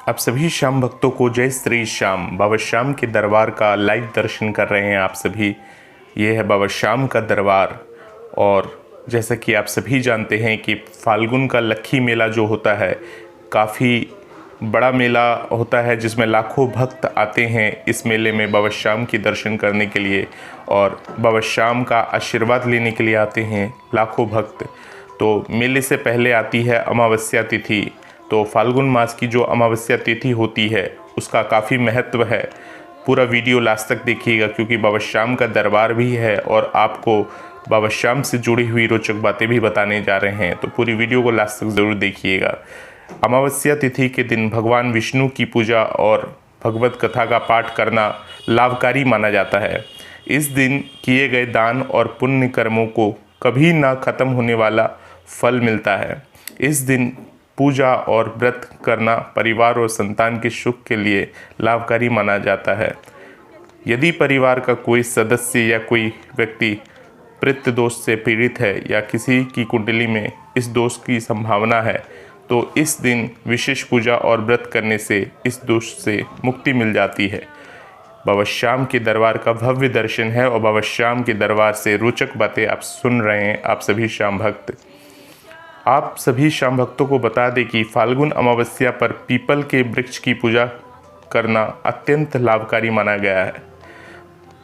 आप सभी श्याम भक्तों को जय श्री श्याम। बाबा श्याम के दरबार का लाइव दर्शन कर रहे हैं आप सभी। ये है बाबा श्याम का दरबार। और जैसा कि आप सभी जानते हैं कि फाल्गुन का लक्खी मेला जो होता है काफ़ी बड़ा मेला होता है, जिसमें लाखों भक्त आते हैं इस मेले में बाबा श्याम के दर्शन करने के लिए और बाबा श्याम का आशीर्वाद लेने के लिए आते हैं लाखों भक्त। तो मेले से पहले आती है अमावस्या तिथि। तो फाल्गुन मास की जो अमावस्या तिथि होती है उसका काफ़ी महत्व है। पूरा वीडियो लास्ट तक देखिएगा, क्योंकि बाबा श्याम का दरबार भी है और आपको बाबा श्याम से जुड़ी हुई रोचक बातें भी बताने जा रहे हैं। तो पूरी वीडियो को लास्ट तक ज़रूर देखिएगा। अमावस्या तिथि के दिन भगवान विष्णु की पूजा और भगवत कथा का पाठ करना लाभकारी माना जाता है। इस दिन किए गए दान और पुण्य कर्मों को कभी ना खत्म होने वाला फल मिलता है। इस दिन पूजा और व्रत करना परिवार और संतान के सुख के लिए लाभकारी माना जाता है। यदि परिवार का कोई सदस्य या कोई व्यक्ति पितृ दोष से पीड़ित है या किसी की कुंडली में इस दोष की संभावना है, तो इस दिन विशेष पूजा और व्रत करने से इस दोष से मुक्ति मिल जाती है। बाबा श्याम के दरबार का भव्य दर्शन है और बाबा श्याम के दरबार से रोचक बातें आप सुन रहे हैं आप सभी श्याम भक्त। आप सभी श्याम भक्तों को बता दें कि फाल्गुन अमावस्या पर पीपल के वृक्ष की पूजा करना अत्यंत लाभकारी माना गया है।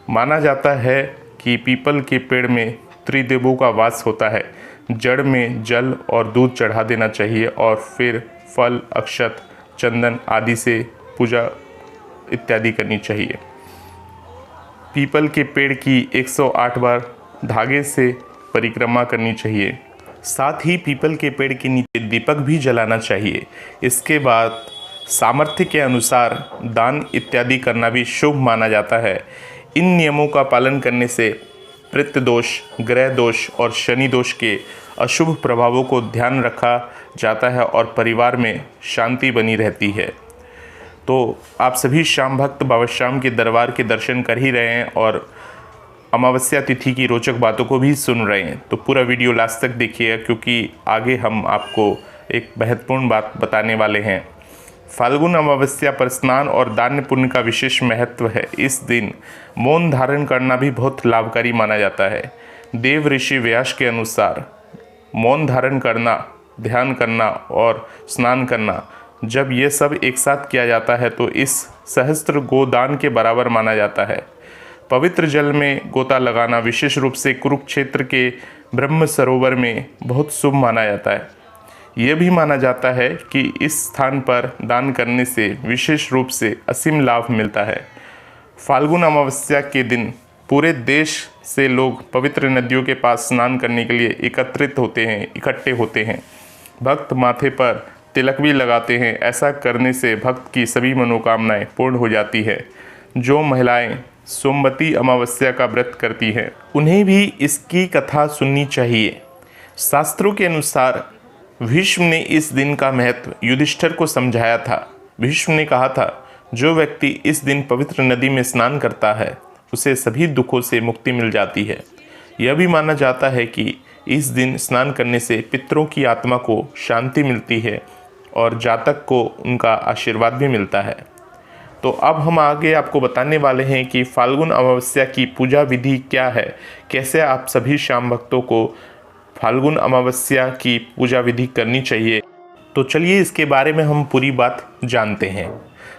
माना जाता है कि पीपल के पेड़ में त्रिदेवों का वास होता है। जड़ में जल और दूध चढ़ा देना चाहिए और फिर फल, अक्षत, चंदन आदि से पूजा इत्यादि करनी चाहिए। पीपल के पेड़ की 108 बार धागे से परिक्रमा करनी चाहिए। साथ ही पीपल के पेड़ के नीचे दीपक भी जलाना चाहिए। इसके बाद सामर्थ्य के अनुसार दान इत्यादि करना भी शुभ माना जाता है। इन नियमों का पालन करने से पितृ दोष, ग्रह दोष और शनि दोष के अशुभ प्रभावों को ध्यान रखा जाता है और परिवार में शांति बनी रहती है। तो आप सभी श्याम भक्त बाबा श्याम के दरबार के दर्शन कर ही रहे हैं और अमावस्या तिथि की रोचक बातों को भी सुन रहे हैं। तो पूरा वीडियो लास्ट तक देखिएगा, क्योंकि आगे हम आपको एक महत्वपूर्ण बात बताने वाले हैं। फाल्गुन अमावस्या पर स्नान और दान पुण्य का विशेष महत्व है। इस दिन मौन धारण करना भी बहुत लाभकारी माना जाता है। देव ऋषि व्यास के अनुसार मौन धारण करना, ध्यान करना और स्नान करना, जब ये सब एक साथ किया जाता है तो इस सहस्त्र गोदान के बराबर माना जाता है। पवित्र जल में गोता लगाना विशेष रूप से कुरुक्षेत्र के ब्रह्म सरोवर में बहुत शुभ माना जाता है। यह भी माना जाता है कि इस स्थान पर दान करने से विशेष रूप से असीम लाभ मिलता है। फाल्गुन अमावस्या के दिन पूरे देश से लोग पवित्र नदियों के पास स्नान करने के लिए इकट्ठे होते हैं। भक्त माथे पर तिलक भी लगाते हैं। ऐसा करने से भक्त की सभी मनोकामनाएं पूर्ण हो जाती है। जो महिलाएं सोमवती अमावस्या का व्रत करती हैं उन्हें भी इसकी कथा सुननी चाहिए। शास्त्रों के अनुसार भीष्म ने इस दिन का महत्व युधिष्ठिर को समझाया था। भीष्म ने कहा था, जो व्यक्ति इस दिन पवित्र नदी में स्नान करता है उसे सभी दुखों से मुक्ति मिल जाती है। यह भी माना जाता है कि इस दिन स्नान करने से पितरों की आत्मा को शांति मिलती है और जातक को उनका आशीर्वाद भी मिलता है। तो अब हम आगे आपको बताने वाले हैं कि फाल्गुन अमावस्या की पूजा विधि क्या है, कैसे आप सभी श्याम भक्तों को फाल्गुन अमावस्या की पूजा विधि करनी चाहिए। तो चलिए इसके बारे में हम पूरी बात जानते हैं।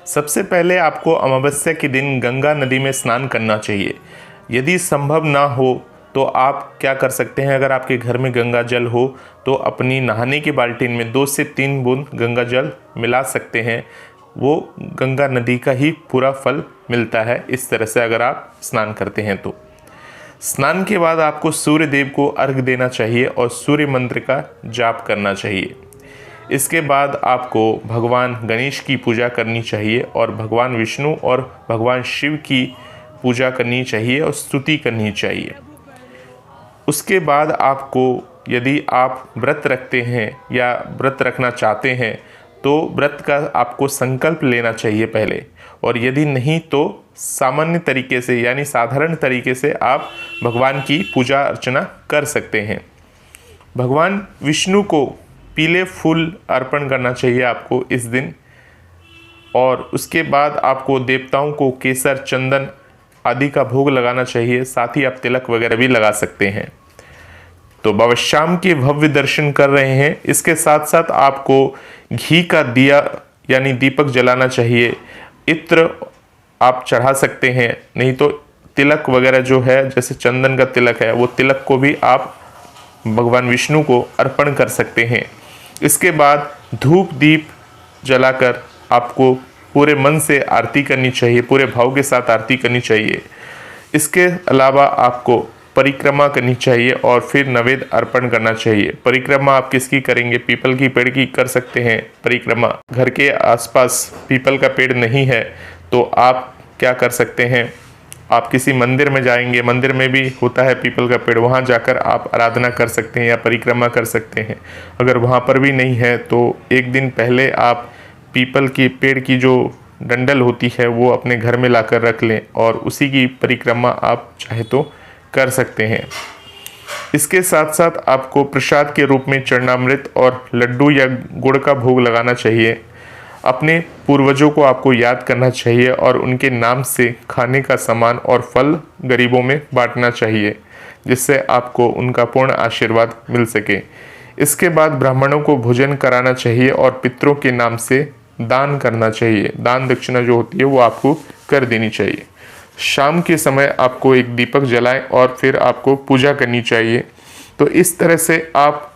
सबसे पहले आपको अमावस्या के दिन गंगा नदी में स्नान करना चाहिए। यदि संभव ना हो तो आप क्या कर सकते हैं, अगर आपके घर में गंगा जल हो तो अपनी नहाने की बाल्टीन में 2 से 3 बूंद गंगा जल मिला सकते हैं। वो गंगा नदी का ही पूरा फल मिलता है इस तरह से अगर आप स्नान करते हैं तो। स्नान के बाद आपको सूर्य देव को अर्घ्य देना चाहिए और सूर्य मंत्र का जाप करना चाहिए। इसके बाद आपको भगवान गणेश की पूजा करनी चाहिए और भगवान विष्णु और भगवान शिव की पूजा करनी चाहिए और स्तुति करनी चाहिए। उसके बाद आपको, यदि आप व्रत रखते हैं या व्रत रखना चाहते हैं तो व्रत का आपको संकल्प लेना चाहिए पहले, और यदि नहीं तो सामान्य तरीके से यानी साधारण तरीके से आप भगवान की पूजा अर्चना कर सकते हैं। भगवान विष्णु को पीले फूल अर्पण करना चाहिए आपको इस दिन। और उसके बाद आपको देवताओं को केसर, चंदन आदि का भोग लगाना चाहिए। साथ ही आप तिलक वगैरह भी लगा सकते हैं। तो बाबा श्याम के भव्य दर्शन कर रहे हैं। इसके साथ साथ आपको घी का दिया यानी दीपक जलाना चाहिए। इत्र आप चढ़ा सकते हैं, नहीं तो तिलक वगैरह जो है, जैसे चंदन का तिलक है, वो तिलक को भी आप भगवान विष्णु को अर्पण कर सकते हैं। इसके बाद धूप दीप जलाकर आपको पूरे मन से आरती करनी चाहिए, पूरे भाव के साथ आरती करनी चाहिए। इसके अलावा आपको परिक्रमा करनी चाहिए और फिर नैवेद्य अर्पण करना चाहिए। परिक्रमा आप किसकी करेंगे? पीपल की पेड़ की कर सकते हैं परिक्रमा। घर के आसपास पीपल का पेड़ नहीं है तो आप क्या कर सकते हैं, आप किसी मंदिर में जाएंगे, मंदिर में भी होता है पीपल का पेड़, वहाँ जाकर आप आराधना कर सकते हैं या परिक्रमा कर सकते हैं। अगर वहाँ पर भी नहीं है तो एक दिन पहले आप पीपल की पेड़ की जो डंडल होती है वो अपने घर में लाकर रख लें और उसी की परिक्रमा आप चाहे तो कर सकते हैं। इसके साथ साथ आपको प्रसाद के रूप में चरणामृत और लड्डू या गुड़ का भोग लगाना चाहिए। अपने पूर्वजों को आपको याद करना चाहिए और उनके नाम से खाने का सामान और फल गरीबों में बांटना चाहिए, जिससे आपको उनका पूर्ण आशीर्वाद मिल सके। इसके बाद ब्राह्मणों को भोजन कराना चाहिए और पितरों के नाम से दान करना चाहिए। दान दक्षिणा जो होती है वो आपको कर देनी चाहिए। शाम के समय आपको एक दीपक जलाएं और फिर आपको पूजा करनी चाहिए। तो इस तरह से आप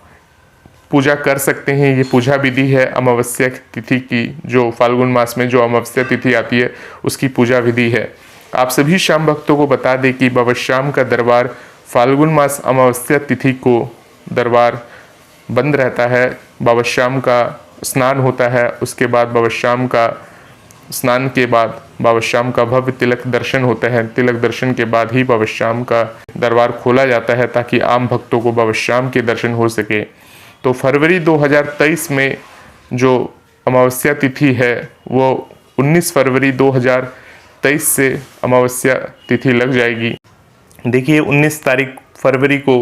पूजा कर सकते हैं। ये पूजा विधि है अमावस्या तिथि की, जो फाल्गुन मास में जो अमावस्या तिथि आती है उसकी पूजा विधि है। आप सभी श्याम भक्तों को बता दें कि बाबा श्याम का दरबार फाल्गुन मास अमावस्या तिथि को दरबार बंद रहता है। बाबा श्याम का स्नान होता है, उसके बाद बाबा श्याम का स्नान के बाद बाबा श्याम का भव्य तिलक दर्शन होता है। तिलक दर्शन के बाद ही बाबा श्याम का दरबार खोला जाता है ताकि आम भक्तों को बाबा श्याम के दर्शन हो सके। तो फरवरी 2023 में जो अमावस्या तिथि है वो 19 फरवरी 2023 से अमावस्या तिथि लग जाएगी। देखिए 19 तारीख फरवरी को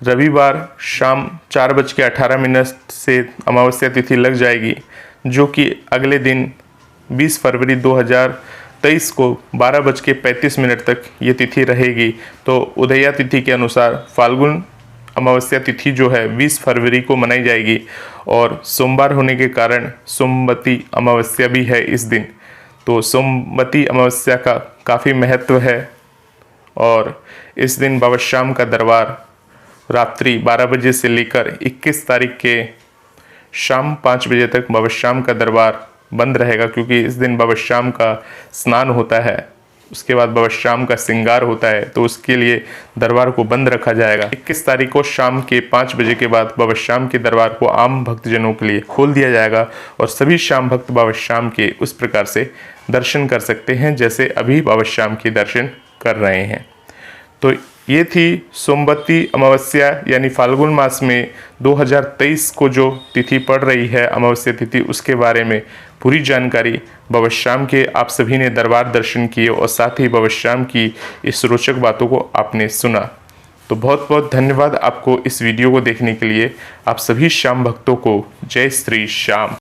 रविवार शाम 4:18 से अमावस्या तिथि लग जाएगी, जो कि अगले दिन 20 फरवरी 2023 को 12:35 तक ये तिथि रहेगी। तो उदया तिथि के अनुसार फाल्गुन अमावस्या तिथि जो है 20 फरवरी को मनाई जाएगी और सोमवार होने के कारण सोमवती अमावस्या भी है इस दिन। तो सोमवती अमावस्या का काफ़ी महत्व है और इस दिन बाबा श्याम का दरबार रात्रि 12 बजे से लेकर 21 तारीख के शाम 5 बजे तक बाबा श्याम का दरबार बंद रहेगा, क्योंकि इस दिन बाबा श्याम का स्नान होता है। उसके बाद बाबा श्याम का श्रृंगार होता है, तो उसके लिए दरबार को बंद रखा जाएगा। 21 तारीख को शाम के 5 बजे के बाद बाबा श्याम के दरबार को आम भक्तजनों के लिए खोल दिया जाएगा और सभी श्याम भक्त बाबा श्याम के उस प्रकार से दर्शन कर सकते हैं जैसे अभी बाबा श्याम के दर्शन कर रहे हैं। तो ये थी सोमवती अमावस्या यानी फाल्गुन मास में 2023 को जो तिथि पड़ रही है अमावस्या तिथि, उसके बारे में पूरी जानकारी। बाबा श्याम के आप सभी ने दरबार दर्शन किए और साथ ही बाबा श्याम की इस रोचक बातों को आपने सुना। तो बहुत बहुत धन्यवाद आपको इस वीडियो को देखने के लिए। आप सभी श्याम भक्तों को जय श्री श्याम।